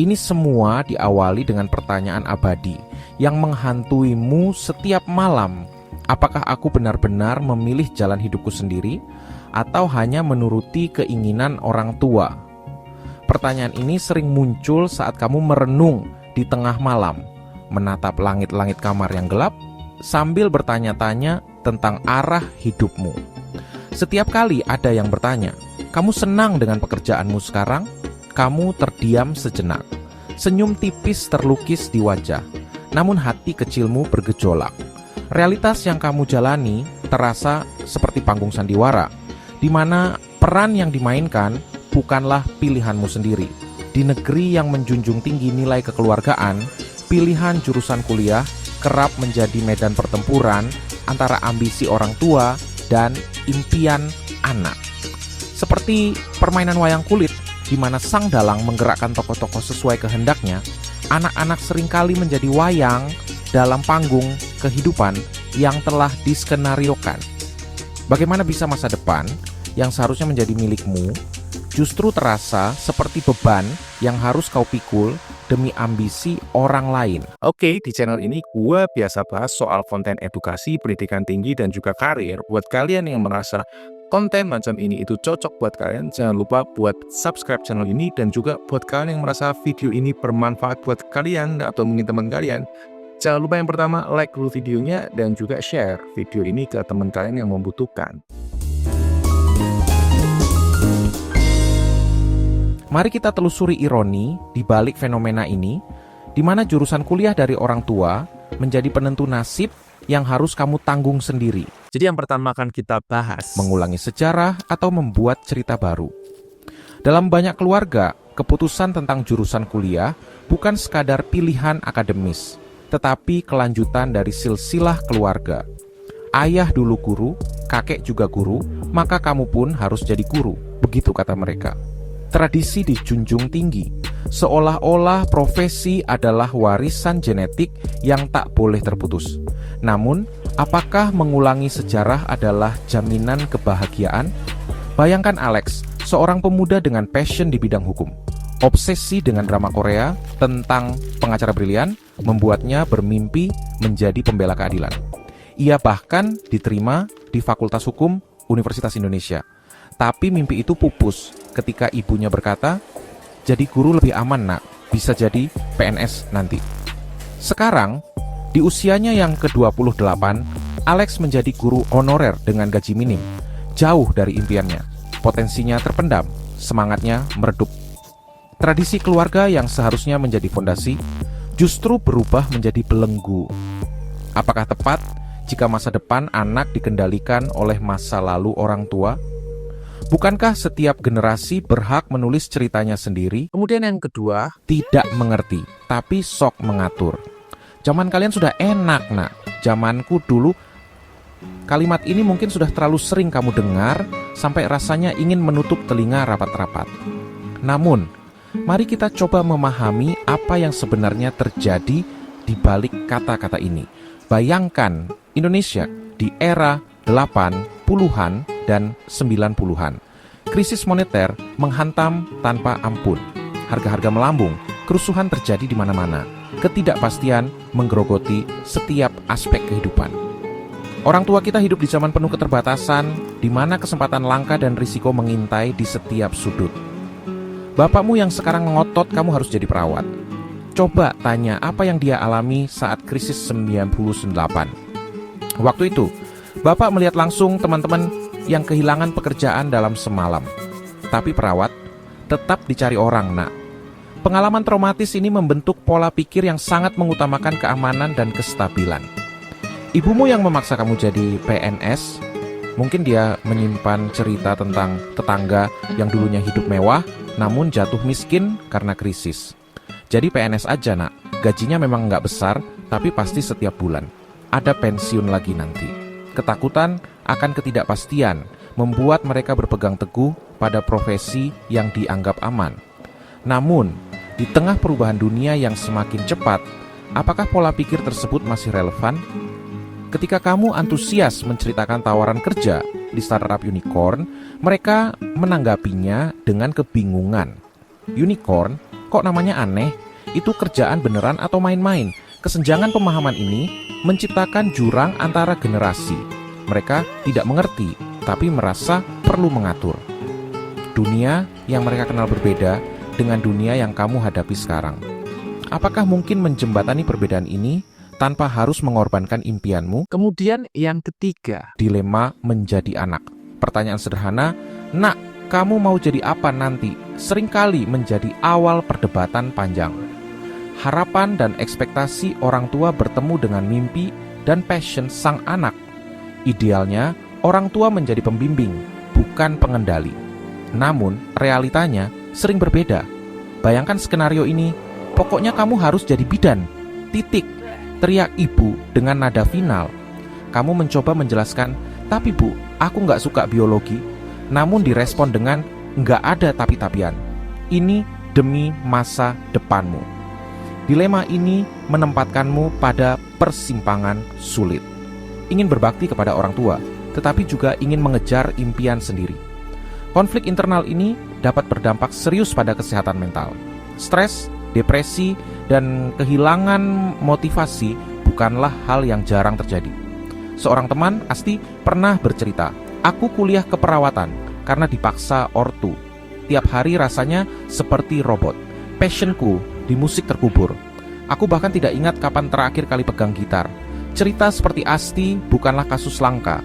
Ini semua diawali dengan pertanyaan abadi yang menghantuimu setiap malam. Apakah aku benar-benar memilih jalan hidupku sendiri atau hanya menuruti keinginan orang tua? Pertanyaan ini sering muncul saat kamu merenung di tengah malam, menatap langit-langit kamar yang gelap, sambil bertanya-tanya tentang arah hidupmu. Setiap kali ada yang bertanya, "Kamu senang dengan pekerjaanmu sekarang?" Kamu terdiam sejenak. Senyum tipis terlukis di wajah, namun hati kecilmu bergejolak. Realitas yang kamu jalani terasa seperti panggung sandiwara, di mana peran yang dimainkan bukanlah pilihanmu sendiri. Di negeri yang menjunjung tinggi nilai kekeluargaan, pilihan jurusan kuliah kerap menjadi medan pertempuran antara ambisi orang tua dan impian anak. Seperti permainan wayang kulit, di mana sang dalang menggerakkan tokoh-tokoh sesuai kehendaknya, anak-anak seringkali menjadi wayang dalam panggung kehidupan yang telah diskenariokan. Bagaimana bisa masa depan yang seharusnya menjadi milikmu justru terasa seperti beban yang harus kau pikul demi ambisi orang lain? Oke, di channel ini gue biasa bahas soal konten edukasi, pendidikan tinggi, dan juga karir. Buat kalian yang merasa konten macam ini itu cocok buat kalian, jangan lupa buat subscribe channel ini. Dan juga buat kalian yang merasa video ini bermanfaat buat kalian atau mungkin teman kalian, jangan lupa yang pertama like dulu videonya dan juga share video ini ke teman kalian yang membutuhkan. Mari kita telusuri ironi di balik fenomena ini, di mana jurusan kuliah dari orang tua menjadi penentu nasib yang harus kamu tanggung sendiri. Jadi yang pertama akan kita bahas Mengulangi sejarah atau membuat cerita baru. Dalam banyak keluarga, keputusan tentang jurusan kuliah bukan sekadar pilihan akademis, tetapi kelanjutan dari silsilah keluarga. Ayah dulu guru, kakek juga guru, maka kamu pun harus jadi guru, begitu kata mereka. Tradisi dijunjung tinggi, seolah-olah profesi adalah warisan genetik yang tak boleh terputus. Namun, apakah mengulangi sejarah adalah jaminan kebahagiaan? Bayangkan Alex, seorang pemuda dengan passion di bidang hukum. Obsesi dengan drama Korea tentang pengacara brilian membuatnya bermimpi menjadi pembela keadilan. Ia bahkan diterima di Fakultas Hukum Universitas Indonesia. Tapi mimpi itu pupus ketika ibunya berkata, "Jadi guru lebih aman nak, bisa jadi PNS nanti." Sekarang, di usianya yang ke-28, Alex menjadi guru honorer dengan gaji minim. Jauh dari impiannya, potensinya terpendam, semangatnya meredup. Tradisi keluarga yang seharusnya menjadi fondasi, justru berubah menjadi belenggu. Apakah tepat jika masa depan anak dikendalikan oleh masa lalu orang tua? Bukankah setiap generasi berhak menulis ceritanya sendiri? Kemudian yang kedua, Tidak mengerti, tapi sok mengatur. Zaman kalian sudah enak nak, zamanku dulu. Kalimat ini mungkin sudah terlalu sering kamu dengar, sampai rasanya ingin menutup telinga rapat-rapat. Namun, mari kita coba memahami apa yang sebenarnya terjadi di balik kata-kata ini. Bayangkan Indonesia di era 80-an dan 90-an. Krisis moneter menghantam tanpa ampun. Harga-harga melambung, kerusuhan terjadi di mana-mana. Ketidakpastian menggerogoti setiap aspek kehidupan. Orang tua kita hidup di zaman penuh keterbatasan, di mana kesempatan langka dan risiko mengintai di setiap sudut. Bapakmu yang sekarang ngotot kamu harus jadi perawat. Coba tanya apa yang dia alami saat krisis 98. Waktu itu, Bapak melihat langsung teman-teman yang kehilangan pekerjaan dalam semalam. Tapi perawat tetap dicari orang nak. Pengalaman traumatis ini membentuk pola pikir yang sangat mengutamakan keamanan dan kestabilan. Ibumu yang memaksa kamu jadi PNS, mungkin dia menyimpan cerita tentang tetangga yang dulunya hidup mewah, namun jatuh miskin karena krisis. Jadi PNS aja nak, gajinya memang nggak besar, tapi pasti setiap bulan. Ada pensiun lagi nanti. Ketakutan akan ketidakpastian membuat mereka berpegang teguh pada profesi yang dianggap aman. Namun, di tengah perubahan dunia yang semakin cepat, apakah pola pikir tersebut masih relevan? Ketika kamu antusias menceritakan tawaran kerja di startup unicorn, mereka menanggapinya dengan kebingungan. unicorn, kok namanya aneh? Itu kerjaan beneran atau main-main? Kesenjangan pemahaman ini menciptakan jurang antara generasi. Mereka tidak mengerti, tapi merasa perlu mengatur. Dunia yang mereka kenal berbeda dengan dunia yang kamu hadapi sekarang. Apakah mungkin menjembatani perbedaan ini tanpa harus mengorbankan impianmu? Kemudian yang ketiga, Dilema menjadi anak. Pertanyaan sederhana, "Nak, kamu mau jadi apa nanti?" seringkali menjadi awal perdebatan panjang. Harapan dan ekspektasi orang tua bertemu dengan mimpi dan passion sang anak. Idealnya, orang tua menjadi pembimbing, bukan pengendali. Namun, realitanya sering berbeda. Bayangkan skenario ini, pokoknya kamu harus jadi bidan. Titik. Teriak ibu dengan nada final. Kamu mencoba menjelaskan, "Tapi bu, aku nggak suka biologi." Namun direspon dengan, "Nggak ada tapi-tapian. Ini demi masa depanmu." Dilema ini menempatkanmu pada persimpangan sulit. Ingin berbakti kepada orang tua, tetapi juga ingin mengejar impian sendiri. Konflik internal ini dapat berdampak serius pada kesehatan mental. Stres, depresi, dan kehilangan motivasi bukanlah hal yang jarang terjadi. Seorang teman pasti pernah bercerita, "Aku kuliah keperawatan karena dipaksa ortu. Tiap hari rasanya seperti robot. Passionku di musik terkubur. Aku bahkan tidak ingat kapan terakhir kali pegang gitar." Cerita seperti Asti bukanlah kasus langka.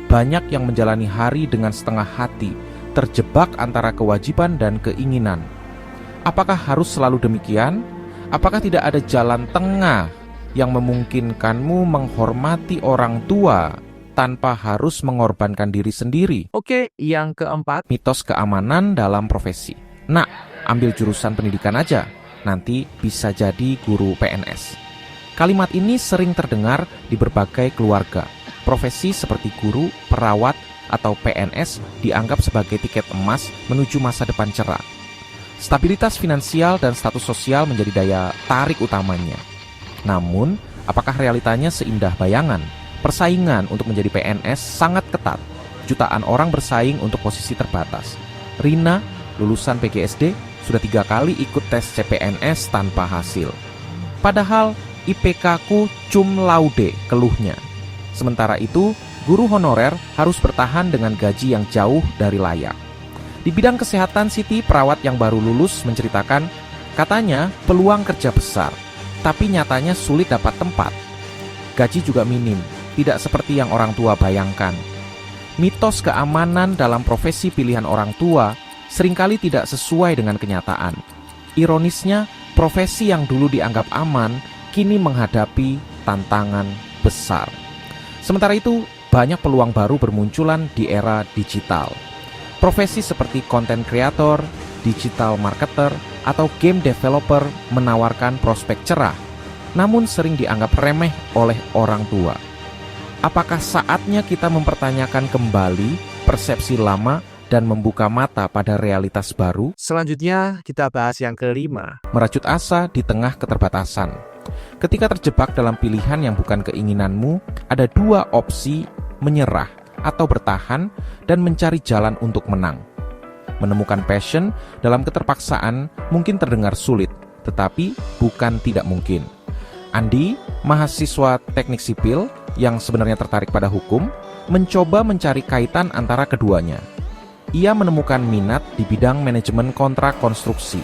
Banyak yang menjalani hari dengan setengah hati, terjebak antara kewajiban dan keinginan. Apakah harus selalu demikian? Apakah tidak ada jalan tengah yang memungkinkanmu menghormati orang tua tanpa harus mengorbankan diri sendiri? Oke, yang keempat, Mitos keamanan dalam profesi. Nak, ambil jurusan pendidikan aja, nanti bisa jadi guru PNS. Kalimat ini sering terdengar di berbagai keluarga. Profesi seperti guru, perawat, atau PNS dianggap sebagai tiket emas menuju masa depan cerah. Stabilitas finansial dan status sosial menjadi daya tarik utamanya. Namun, apakah realitanya seindah bayangan? Persaingan untuk menjadi PNS sangat ketat. Jutaan orang bersaing untuk posisi terbatas. Rina, lulusan PGSD, sudah 3 kali ikut tes CPNS tanpa hasil. Padahal IPK-ku cum laude, keluhnya. Sementara itu, guru honorer harus bertahan dengan gaji yang jauh dari layak. Di bidang kesehatan, Siti, perawat yang baru lulus, menceritakan, katanya peluang kerja besar, tapi nyatanya sulit dapat tempat. Gaji juga minim, tidak seperti yang orang tua bayangkan. Mitos keamanan dalam profesi pilihan orang tua seringkali tidak sesuai dengan kenyataan. Ironisnya, profesi yang dulu dianggap aman, kini menghadapi tantangan besar. Sementara itu, banyak peluang baru bermunculan di era digital. Profesi seperti content creator, digital marketer, atau game developer menawarkan prospek cerah, namun sering dianggap remeh oleh orang tua. Apakah saatnya kita mempertanyakan kembali persepsi lama dan membuka mata pada realitas baru? selanjutnya kita bahas yang kelima. Merajut asa di tengah keterbatasan. Ketika terjebak dalam pilihan yang bukan keinginanmu, ada 2 opsi: menyerah atau bertahan dan mencari jalan untuk menang. Menemukan passion dalam keterpaksaan mungkin terdengar sulit, tetapi bukan tidak mungkin. Andi, mahasiswa teknik sipil yang sebenarnya tertarik pada hukum, mencoba mencari kaitan antara keduanya. Ia menemukan minat di bidang manajemen kontrak konstruksi.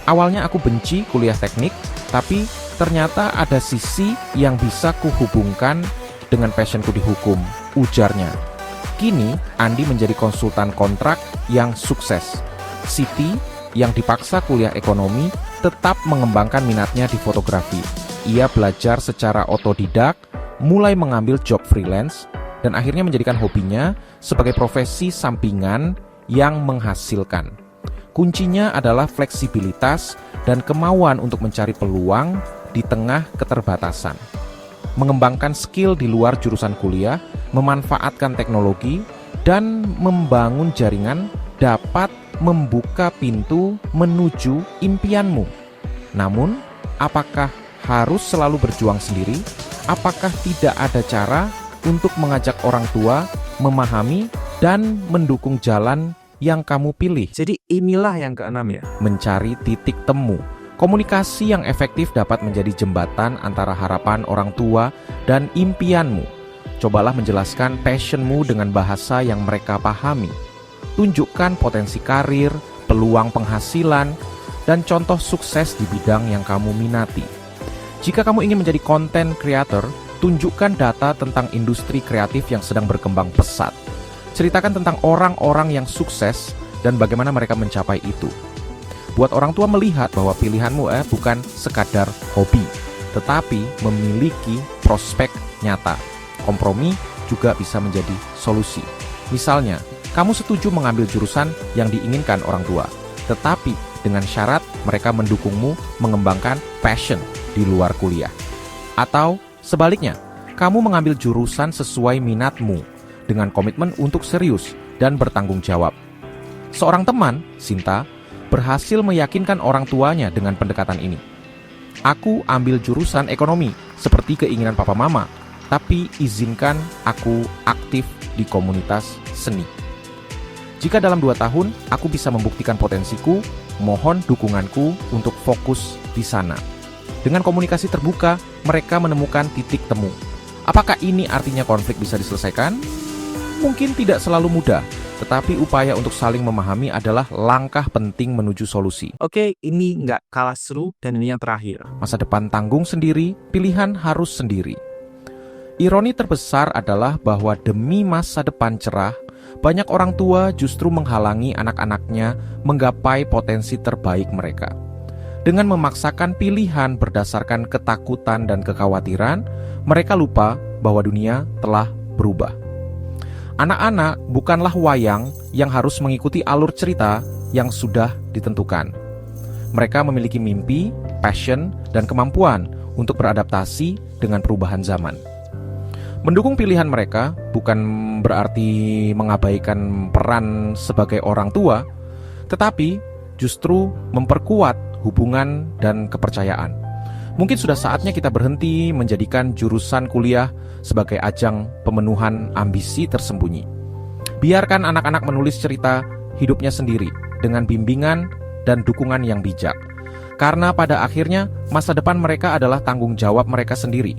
Awalnya aku benci kuliah teknik, tapi ternyata ada sisi yang bisa kuhubungkan dengan passionku di hukum, ujarnya. Kini, Andi menjadi konsultan kontrak yang sukses. Siti, yang dipaksa kuliah ekonomi, tetap mengembangkan minatnya di fotografi. Ia belajar secara otodidak, mulai mengambil job freelance, dan akhirnya menjadikan hobinya sebagai profesi sampingan yang menghasilkan. Kuncinya adalah fleksibilitas dan kemauan untuk mencari peluang di tengah keterbatasan. Mengembangkan skill di luar jurusan kuliah, memanfaatkan teknologi, dan membangun jaringan dapat membuka pintu menuju impianmu. Namun, apakah harus selalu berjuang sendiri? Apakah tidak ada cara untuk mengajak orang tua memahami dan mendukung jalan yang kamu pilih. Jadi inilah yang keenam ya. Mencari titik temu. Komunikasi yang efektif dapat menjadi jembatan antara harapan orang tua dan impianmu. Cobalah menjelaskan passionmu dengan bahasa yang mereka pahami. Tunjukkan potensi karir, peluang penghasilan, dan contoh sukses di bidang yang kamu minati. Jika kamu ingin menjadi content creator, tunjukkan data tentang industri kreatif yang sedang berkembang pesat. Ceritakan tentang orang-orang yang sukses dan bagaimana mereka mencapai itu. Buat orang tua melihat bahwa pilihanmu bukan sekadar hobi, tetapi memiliki prospek nyata. Kompromi juga bisa menjadi solusi. Misalnya, kamu setuju mengambil jurusan yang diinginkan orang tua, tetapi dengan syarat mereka mendukungmu mengembangkan passion di luar kuliah. Atau sebaliknya, kamu mengambil jurusan sesuai minatmu dengan komitmen untuk serius dan bertanggung jawab. Seorang teman, Sinta, berhasil meyakinkan orang tuanya dengan pendekatan ini. Aku ambil jurusan ekonomi seperti keinginan papa mama, tapi izinkan aku aktif di komunitas seni. Jika dalam 2 tahun aku bisa membuktikan potensiku, mohon dukunganku untuk fokus di sana. Dengan komunikasi terbuka, mereka menemukan titik temu. Apakah ini artinya konflik bisa diselesaikan? Mungkin tidak selalu mudah, tetapi upaya untuk saling memahami adalah langkah penting menuju solusi. Oke, ini nggak kalah seru dan ini yang terakhir. Masa depan tanggung sendiri, pilihan harus sendiri. Ironi terbesar adalah bahwa demi masa depan cerah, banyak orang tua justru menghalangi anak-anaknya menggapai potensi terbaik mereka. Dengan memaksakan pilihan berdasarkan ketakutan dan kekhawatiran, mereka lupa bahwa dunia telah berubah. Anak-anak bukanlah wayang yang harus mengikuti alur cerita yang sudah ditentukan. Mereka memiliki mimpi, passion, dan kemampuan untuk beradaptasi dengan perubahan zaman. Mendukung pilihan mereka bukan berarti mengabaikan peran sebagai orang tua, tetapi justru memperkuat hubungan dan kepercayaan. Mungkin sudah saatnya kita berhenti menjadikan jurusan kuliah sebagai ajang pemenuhan ambisi tersembunyi. Biarkan anak-anak menulis cerita hidupnya sendiri dengan bimbingan dan dukungan yang bijak. Karena pada akhirnya masa depan mereka adalah tanggung jawab mereka sendiri.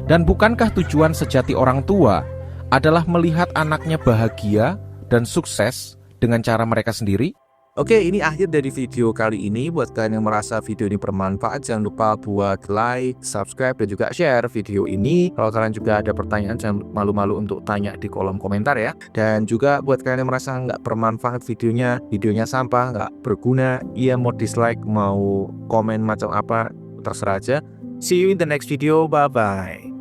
Dan bukankah tujuan sejati orang tua adalah melihat anaknya bahagia dan sukses dengan cara mereka sendiri? Oke, ini akhir dari video kali ini. Buat kalian yang merasa video ini bermanfaat, jangan lupa buat like, subscribe, dan juga share video ini. Kalau kalian juga ada pertanyaan, jangan malu-malu untuk tanya di kolom komentar ya. Dan juga buat kalian yang merasa nggak bermanfaat videonya sampah, nggak berguna, iya mau dislike, mau komen macam apa, terserah aja. See you in the next video, bye-bye.